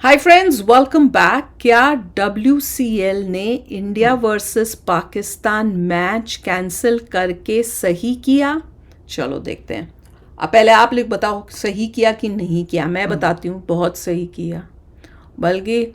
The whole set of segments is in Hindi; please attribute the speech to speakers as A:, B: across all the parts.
A: Hi friends, welcome back. क्या WCL ने India versus Pakistan match cancel करके सही किया? चलो देखते हैं। अब पहले आप लोग बताओ सही किया कि नहीं किया। मैं बताती हूँ, बहुत सही किया। बल्कि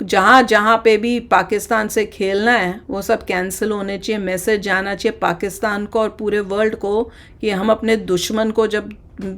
A: जहाँ जहाँ पे भी पाकिस्तान से खेलना है वो सब कैंसिल होने चाहिए। मैसेज जाना चाहिए पाकिस्तान को और पूरे वर्ल्ड को कि हम अपने दुश्मन को जब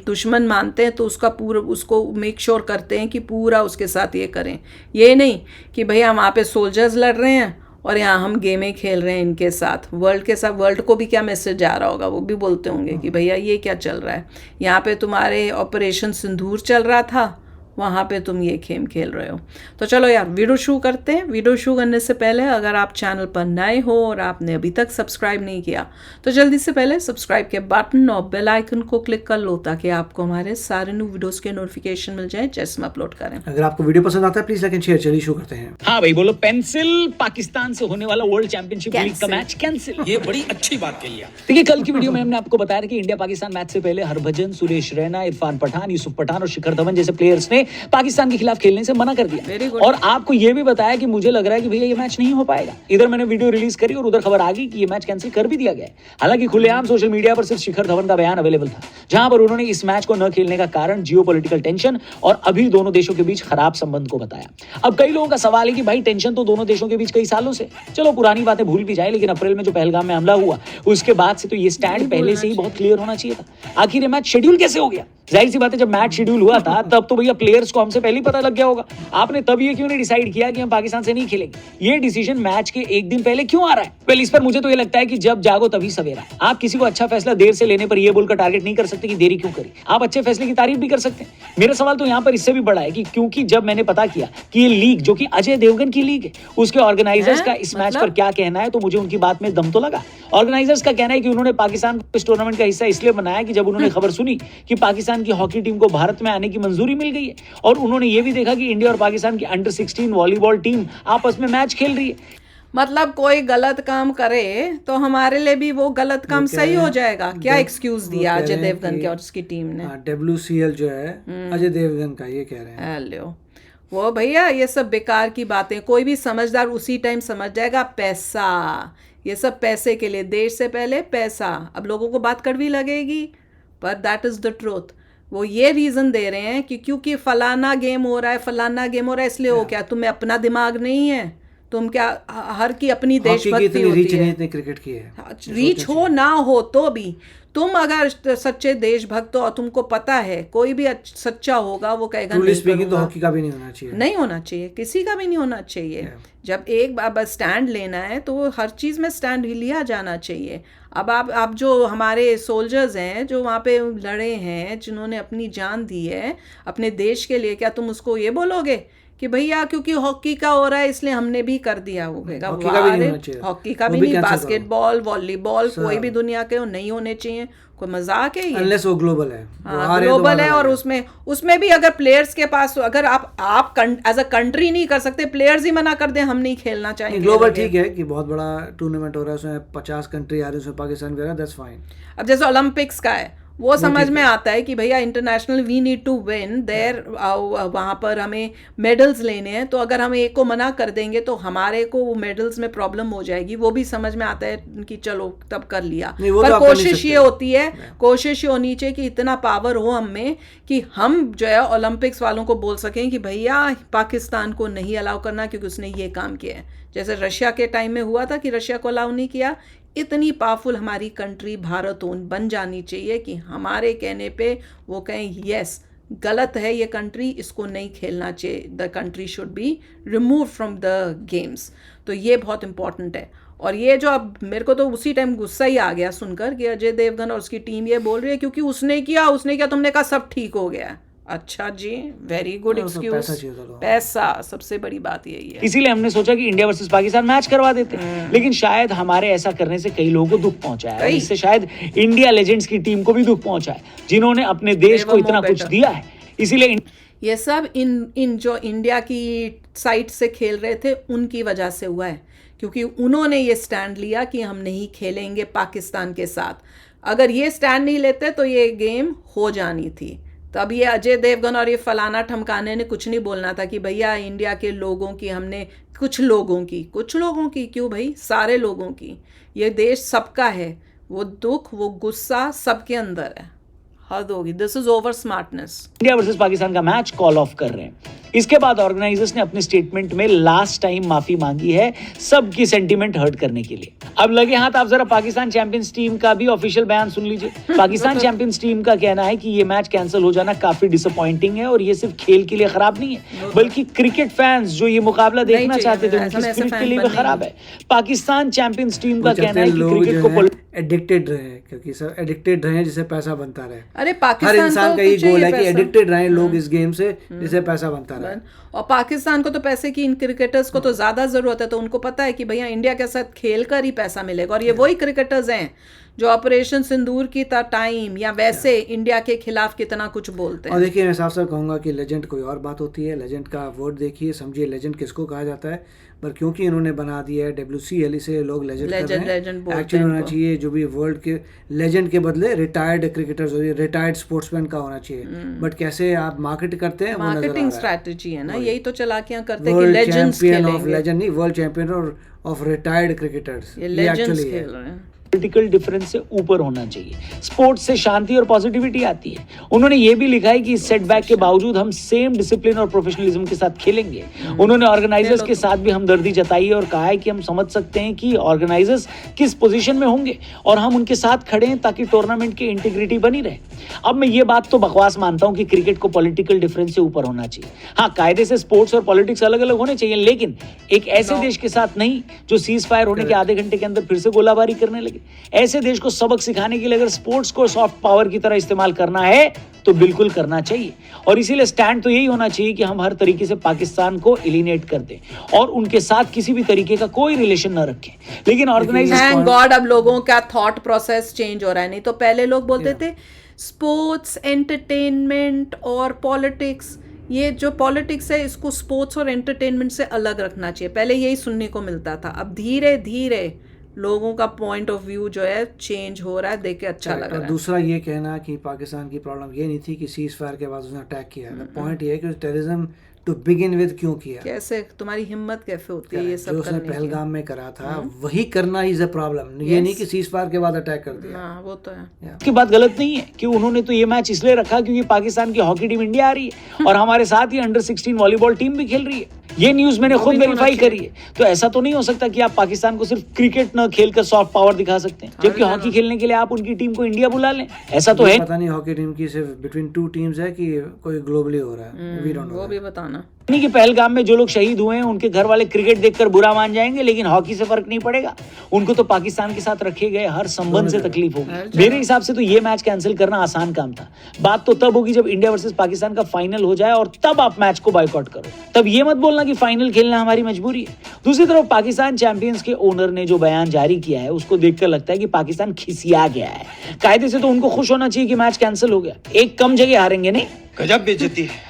A: दुश्मन मानते हैं तो उसका पूरा उसको मेक श्योर करते हैं कि पूरा उसके साथ ये करें। ये नहीं कि भैया वहाँ पे सोल्जर्स लड़ रहे हैं और यहाँ हम गेमें खेल रहे हैं इनके साथ। वर्ल्ड के साथ वर्ल्ड को भी क्या मैसेज जा रहा होगा, वो भी बोलते होंगे कि भैया ये क्या चल रहा है। यहाँ पे तुम्हारे ऑपरेशन सिंदूर चल रहा था, वहाँ पे तुम ये गेम खेल रहे हो। तो चलो यार वीडियो शुरू करते हैं। वीडियो शुरू करने से पहले अगर आप चैनल पर नए हो और आपने अभी तक सब्सक्राइब नहीं किया तो जल्दी से पहले सब्सक्राइब के बटन और बेल आइकन को क्लिक कर लो ताकि आपको हमारे सारे न्यू वीडियोस के नोटिफिकेशन मिल जाए जैसे हम अपलोड करें।
B: अगर आपको वीडियो पसंद आता है प्लीज लाइक एंड शेयर। चलिए शुरू करते हैं।
C: हाँ भाई बोलो। पेंसिल पाकिस्तान से होने वाला वर्ल्ड चैंपियनशिप लीग का मैच कैंसिल।
D: ये बड़ी अच्छी बात कही है।
C: देखिए कल की वीडियो में हमने आपको बताया कि इंडिया पाकिस्तान मैच से पहले हरभजन, सुरेश रैना, इरफान पठान, यूसुफ पठान और शिखर धवन जैसे प्लेयर्स ने पाकिस्तान के खिलाफ खेलने से मना कर दिया। और आपको यह भी बताया कि मुझे लग रहा है कि भैया ये मैच नहीं हो पाएगा। इधर मैंने वीडियो रिलीज करी और उधर खबर आ गई कि ये मैच कैंसिल कर भी दिया गया है। हालांकि खुलेआम सोशल मीडिया पर सिर्फ शिखर धवन का बयान अवेलेबल था, जहां पर उन्होंने इस मैच को न खेलने का कारण जियोपॉलिटिकल टेंशन और अभी दोनों देशों के बीच खराब संबंध को बताया। अब कई लोगों का सवाल है कि भाई टेंशन तो दोनों देशों के बीच कई सालों से, चलो पुरानी बातें भूल भी जाए, लेकिन अप्रैल में जो पहलगाम में हमला हुआ उसके बाद से तो ये स्टैंड पहले से ही बहुत क्लियर होना चाहिए था। आखिर ये मैच शेड्यूल कैसे हो गया? जाहिर सी बात है जब मैच शेड्यूल हुआ था तब तो भैया प्लेयर्स को हमसे पहले ही पता लग गया होगा। आपने तब ये क्यों नहीं डिसाइड किया कि हम पाकिस्तान से नहीं खेलेंगे? ये डिसीजन मैच के एक दिन पहले क्यों आ रहा है? वेल इस पर मुझे तो ये लगता है कि जब जागो तभी सवेरा। आप किसी को अच्छा फैसला देर से लेने पर ये बोलकर टारगेट नहीं कर सकते कि देरी क्यों करी। आप अच्छे फैसले की तारीफ भी कर सकते हैं। मेरा सवाल तो यहाँ पर इससे भी बड़ा है कि क्योंकि जब मैंने पता किया कि ये लीग जो कि अजय देवगन की लीग है उसके ऑर्गेनाइजर्स का इस मैच पर क्या कहना है तो मुझे उनकी बात में दम तो लगा। ऑर्गेनाइजर्स का कहना है कि उन्होंने पाकिस्तान को इस टूर्नामेंट का हिस्सा इसलिए बनाया कि जब उन्होंने खबर सुनी कि पाकिस्तान की हॉकी टीम को भारत में आने की मंजूरी मिल गई है और उन्होंने ये भी देखा कि इंडिया और पाकिस्तान की अंडर 16 वॉलीबॉल टीम आपस में मैच खेल रही है।
A: मतलब कोई गलत काम करे तो हमारे लिए भी वो गलत काम सही हो जाएगा। क्या एक्सक्यूज दिया अजय देवगन के और उसकी टीम ने?
B: WCL जो है अजय देवगन का, ये कह रहे हैं।
A: हेलो वो भैया ये सब बेकार की बातें। कोई भी समझदार उसी टाइम समझ जाएगा। पैसा, ये सब पैसे के लिए, देश से पहले पैसा। अब लोगों को बात कड़वी लगेगी पर दैट इज द ट्रूथ। वो ये रीजन दे रहे हैं कि क्योंकि फलाना गेम हो रहा है, फलाना गेम हो रहा है इसलिए हो। क्या तुम्हें अपना दिमाग नहीं है? तुम क्या हर की अपनी देशभक्ति होती है।
B: क्रिकेट की है
A: रीच हो ना हो तो भी तुम अगर सच्चे देशभक्त हो और तुमको पता है कोई भी सच्चा होगा वो कहेगा नहीं
B: स्पीकिंग तो हॉकी का भी नहीं होना चाहिए।
A: नहीं होना चाहिए, किसी का भी नहीं होना चाहिए। जब एक बार स्टैंड लेना है तो वो हर चीज़ में स्टैंड ही लिया जाना चाहिए। अब आप जो हमारे सोल्जर्स हैं जो वहाँ पे लड़े हैं, जिन्होंने अपनी जान दी है अपने देश के लिए, क्या तुम उसको ये बोलोगे कि भैया क्योंकि हॉकी का हो रहा है इसलिए हमने भी कर दिया? होगा हॉकी का भी नहीं, बास्केटबॉल, वॉलीबॉल, कोई भी दुनिया के नहीं होने चाहिए। कोई मजाक है ये?
B: अनलेस वो ग्लोबल है।
A: हाँ ग्लोबल है और उसमें भी अगर प्लेयर्स के पास, अगर आप एज अ कंट्री नहीं कर सकते, प्लेयर्स ही मना कर दें हम नहीं खेलना चाहेंगे।
B: ग्लोबल ठीक है कि बहुत बड़ा टूर्नामेंट हो रहा है, उसमें 50 कंट्री आ रही है, उसमें पाकिस्तान भी आ रहा है, दैट्स फाइन।
A: अब जैसे ओलंपिक्स का है वो समझ में आता है कि भैया international we need to win there, वहाँ पर हमें मेडल्स लेने हैं। तो अगर हम एक को मना कर देंगे तो हमारे को वो मेडल्स में प्रॉब्लम हो जाएगी। वो भी समझ में आता है कि चलो तब कर लिया। पर कोशिश ये होती है, कोशिश ये होनी चाहिए कि इतना पावर हो हम में कि हम जो है ओलंपिक्स वालों को बोल सकें कि भैया पाकिस्तान को नहीं अलाउ करना क्योंकि उसने ये काम किया है। जैसे रशिया के टाइम में हुआ था कि रशिया को अलाउ नहीं किया। इतनी पावरफुल हमारी कंट्री भारत बन जानी चाहिए कि हमारे कहने पे वो कहें यस गलत है ये कंट्री, इसको नहीं खेलना चाहिए, the country should be remove from the games. तो ये बहुत इंपॉर्टेंट है। और ये जो अब मेरे को तो उसी टाइम गुस्सा ही आ गया सुनकर कि अजय देवगन और उसकी टीम ये बोल रही है क्योंकि उसने किया तुमने कहा सब ठीक हो गया। अच्छा जी, वेरी गुड एक्सक्यूज। पैसा सबसे बड़ी बात यही है।
C: इसीलिए हमने सोचा कि इंडिया वर्सेस पाकिस्तान मैच करवा देते हैं। लेकिन शायद हमारे ऐसा करने से कई लोगों को दुख पहुंचा है, इससे शायद इंडिया लेजेंड्स की टीम को भी दुख पहुंचा है जिन्होंने अपने देश को इतना कुछ दिया है। इसीलिए
A: ये सब इन जो इंडिया की साइड से खेल रहे थे उनकी वजह से हुआ है, क्योंकि उन्होंने ये स्टैंड लिया कि हम नहीं खेलेंगे पाकिस्तान के साथ। अगर ये स्टैंड नहीं लेते तो ये गेम हो जानी थी। तब ये अजय देवगन और ये फलाना ठमकाने ने कुछ नहीं बोलना था कि भैया इंडिया के लोगों की हमने कुछ लोगों की क्यों भाई, सारे लोगों की, ये देश सबका है, वो दुख वो गुस्सा सबके अंदर है, हद होगी। This is over smartness.
C: India versus Pakistan का मैच कॉल ऑफ कर रहे हैं। इसके बाद ऑर्गेनाइजर्स ने अपने स्टेटमेंट में लास्ट टाइम माफी मांगी है सबकी सेंटीमेंट हर्ट करने के लिए। अब लगे हाथ आप जरा पाकिस्तान चैंपियंस टीम का भी ऑफिशियल बयान सुन लीजिए। पाकिस्तान चैंपियंस टीम का कहना है कि ये मैच कैंसिल हो जाना काफी डिसअपॉइंटिंग है और ये सिर्फ खेल के लिए खराब नहीं है बल्कि क्रिकेट फैंस जो ये मुकाबला देखना चाहते थे उनकी स्पिरिट के लिए भी खराब है। पाकिस्तान चैंपियंस टीम का कहना है कि क्रिकेट को
B: एडिक्टेड रहे, क्योंकि सब एडिक्टेड रहे जिससे पैसा बनता रहे।
A: अरे
B: हर इंसान का यही गोल है कि एडिक्टेड रहे लोग इस गेम से जिससे पैसा बनता रहे।
A: और पाकिस्तान को तो पैसे की, इन क्रिकेटर्स को तो ज्यादा जरूरत है, तो उनको पता है कि भैया इंडिया के साथ खेल कर ही पैसा मिलेगा। और ये वही क्रिकेटर्स हैं जो ऑपरेशन सिंदूर की टाइम या वैसे इंडिया के खिलाफ कितना कुछ बोलते हैं।
B: और देखिए मैं साफ साफ कहूंगा कि लेजेंड कोई और बात होती है, लेजेंड का वर्ड देखिए समझिए लेजेंड किसको कहा जाता है, पर क्योंकि इन्होंने बना दिया है WCL इसे लोग लेजेंड कर रहे हैं। एक्चुअली होना चाहिए जो भी वर्ल्ड के लेजेंड के बदले रिटायर्ड क्रिकेटर्स हो, रिटायर्ड स्पोर्ट्समैन का होना चाहिए। बट कैसे आप मार्केट करते हैं,
A: मार्केटिंग स्ट्रैटेजी है ना, यही तो चालाकियां करते हैं कि लेजेंड्स खेलेंगे।
B: लेजेंड नहीं, world champion of retired cricketers,
A: ये लेजेंड्स खेल रहे हैं।
C: पॉलिटिकल डिफरेंस से ऊपर होना चाहिए। स्पोर्ट्स से शांति और पॉजिटिविटी आती है। उन्होंने ये भी लिखा है कि इस सेटबैक के बावजूद हम सेम डिसिप्लिन और प्रोफेशनलिज्म के साथ खेलेंगे। उन्होंने ऑर्गेनाइजर्स के साथ भी हमदर्दी जताई है और कहा है कि हम समझ सकते हैं कि ऑर्गेनाइजर्स किस पोजीशन में होंगे और हम उनके साथ खड़े हैं ताकि टूर्नामेंट की इंटीग्रिटी बनी रहे। अब मैं ये बात तो बकवास मानता हूं कि क्रिकेट को पॉलिटिकल डिफरेंस से ऊपर होना चाहिए। हाँ, कायदे से स्पोर्ट्स और पॉलिटिक्स अलग अलग होने चाहिए, लेकिन एक ऐसे देश के साथ नहीं जो सीज फायर होने के आधे घंटे के अंदर फिर से गोलाबारी करने लगे। ऐसे देश को सबक सिखाने के लिए अगर स्पोर्ट्स को सॉफ्ट पावर की तरह इस्तेमाल करना है तो बिल्कुल करना चाहिए। और इसीलिए स्टैंड तो यही होना चाहिए कि हम हर तरीके से पाकिस्तान को एलिमिनेट कर दें और उनके साथ किसी भी तरीके का कोई रिलेशन न रखें। लेकिन ऑर्गेनाइजर्स,
A: थैंक गॉड अब लोगों का थॉट प्रोसेस चेंज हो रहा है। नहीं तो पहले लोग बोलते थे स्पोर्ट्स, एंटरटेनमेंट और पॉलिटिक्स, ये जो पॉलिटिक्स है इसको स्पोर्ट्स और एंटरटेनमेंट से अलग रखना चाहिए, पहले यही सुनने को मिलता था। अब धीरे धीरे लोगों का पॉइंट ऑफ व्यू जो है चेंज हो रहा है, देख के अच्छा लग रहा है।
B: दूसरा ये कहना कि पाकिस्तान की प्रॉब्लम ये नहीं थी कि सीज फायर के बाद उसने अटैक किया, पॉइंट ये है कि टेररिज्म टू बिगिन विद क्यों किया,
A: कैसे तुम्हारी हिम्मत कैसे होती है ये सब
B: जो उसने पहलगाम में करा था वही करना इज अ प्रॉब्लम। ये नहीं कि सीज फायर के बाद अटैक कर दिया।
A: हाँ, वो तो है।
C: की बात गलत नहीं है कि उन्होंने तो ये मैच इसलिए रखा क्योंकि पाकिस्तान की हॉकी टीम इंडिया आ रही है और हमारे साथ ही अंडर 16 वॉलीबॉल टीम भी खेल रही है। ये न्यूज मैंने खुद वेरीफाई करी है। तो ऐसा तो नहीं हो सकता कि आप पाकिस्तान को सिर्फ क्रिकेट न खेलकर सॉफ्ट पावर दिखा सकते हैं जबकि हॉकी खेलने के लिए आप उनकी टीम को इंडिया बुला लें। ऐसा तो है
B: पता नहीं हॉकी टीम की सिर्फ बिटवीन 2 टीम्स है कि कोई ग्लोबली हो रहा है, वी डोंट नो।
A: वो भी बताना
C: कि पहलगाम में जो लोग शहीद हुए हैं उनके घर वाले क्रिकेट देखकर बुरा मान जाएंगे लेकिन हॉकी से फर्क नहीं पड़ेगा। उनको तो पाकिस्तान के साथ रखे गए हर संबंध से तकलीफ होगी। मेरे हिसाब से तो ये मैच कैंसिल करना आसान काम था। बात तो तब होगी जब इंडिया वर्सेस पाकिस्तान का फाइनल हो जाए और तब आप मैच को बॉयकॉट करो। तब ये मत बोलना कि फाइनल खेलना हमारी मजबूरी है। दूसरी तरफ पाकिस्तान चैंपियंस के ओनर ने जो बयान जारी किया है उसको देखकर लगता है कि पाकिस्तान खिसिया गया है। कायदे से तो उनको खुश होना चाहिए कि मैच कैंसिल हो गया, एक कम जगह हारेंगे नहीं।
D: गजब बेइज्जती है।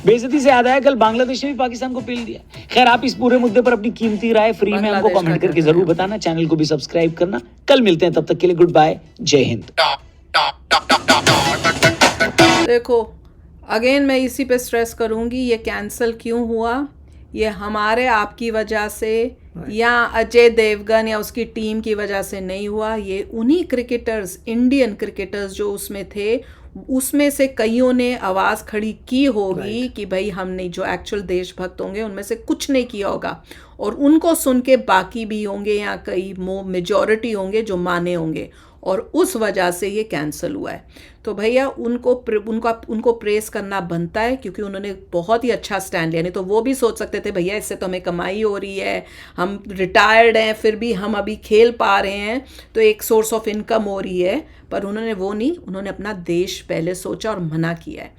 C: बेइज्जती से याद आया, कल बांग्लादेश ने भी पाकिस्तान को पेल दिया। खैर, आप इस पूरे मुद्दे पर अपनी कीमती राय फ्री में हमको कमेंट करके जरूर बताना। चैनल को भी सब्सक्राइब करना। कल मिलते हैं, तब तक के लिए गुड बाय, जय हिंद।
A: देखो अगेन मैं इसी पे स्ट्रेस करूंगी, ये कैंसिल क्यों हुआ, ये हमारे आपकी वजह से या अजय देवगन या उसकी टीम की वजह से नहीं हुआ। ये उन्हीं क्रिकेटर्स, इंडियन क्रिकेटर्स जो उसमें थे, उसमें से कईयों ने आवाज़ खड़ी की होगी कि भाई हम नहीं, जो एक्चुअल देशभक्त होंगे उनमें से कुछ नहीं किया होगा और उनको सुन के बाकी भी होंगे या कई मेजॉरिटी होंगे जो माने होंगे और उस वजह से ये कैंसिल हुआ है। तो भैया उनको प्रेस करना बनता है क्योंकि उन्होंने बहुत ही अच्छा स्टैंड लिया। नहीं तो वो भी सोच सकते थे भैया इससे तो हमें कमाई हो रही है, हम रिटायर्ड हैं फिर भी हम अभी खेल पा रहे हैं तो एक सोर्स ऑफ इनकम हो रही है, पर उन्होंने वो नहीं, उन्होंने अपना देश पहले सोचा और मना किया है।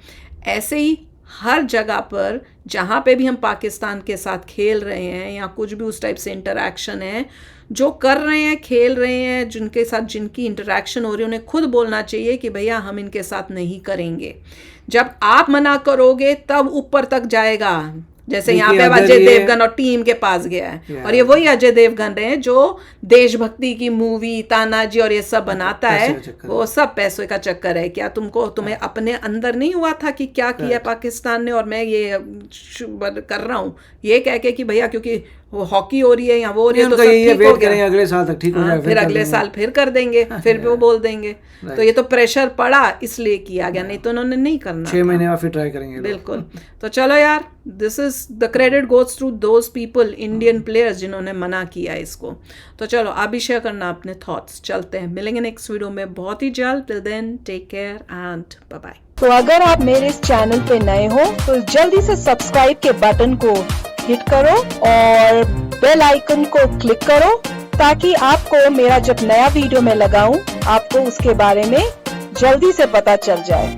A: ऐसे ही हर जगह पर जहाँ पे भी हम पाकिस्तान के साथ खेल रहे हैं या कुछ भी उस टाइप से इंटरेक्शन है, जो कर रहे हैं, खेल रहे हैं, जिनके साथ जिनकी इंटरेक्शन हो रही है, उन्हें खुद बोलना चाहिए कि भैया हम इनके साथ नहीं करेंगे। जब आप मना करोगे तब ऊपर तक जाएगा। जैसे यहाँ पे अजय देवगन और टीम के पास गया है, और ये वही अजय देवगन रहे जो देशभक्ति की मूवी तानाजी और ये सब बनाता है, वो सब पैसों का चक्कर है। क्या तुम्हें अपने अंदर नहीं हुआ था कि क्या किया पाकिस्तान ने और मैं ये कर रहा हूँ, ये कह के कि भैया क्योंकि वो हॉकी हो रही है या वो हो रही है तो सब ठीक हो गया,
B: अगले साल तक ठीक हो जाए,
A: फिर अगले साल फिर कर देंगे, फिर भी वो बोल देंगे। तो ये तो प्रेशर पड़ा इसलिए किया गया, नहीं तो उन्होंने नहीं करना।
B: 6 महीने बाद फिर ट्राई करेंगे।
A: बिल्कुल। तो चलो यार, this is the credit goes to those people, Indian players जिन्होंने मना किया इसको। तो चलो आप भी शेयर करना अपने थॉट्स। चलते हैं, मिलेंगे नेक्स्ट वीडियो में बहुत ही जल्द। Till then take care and bye bye.
D: तो अगर आप मेरे इस चैनल पे नए हो तो जल्दी से सब्सक्राइब के बटन को हिट करो और बेल आइकन को क्लिक करो, ताकि आपको मेरा जब नया वीडियो मैं लगाऊं आपको उसके बारे में जल्दी से पता चल जाए।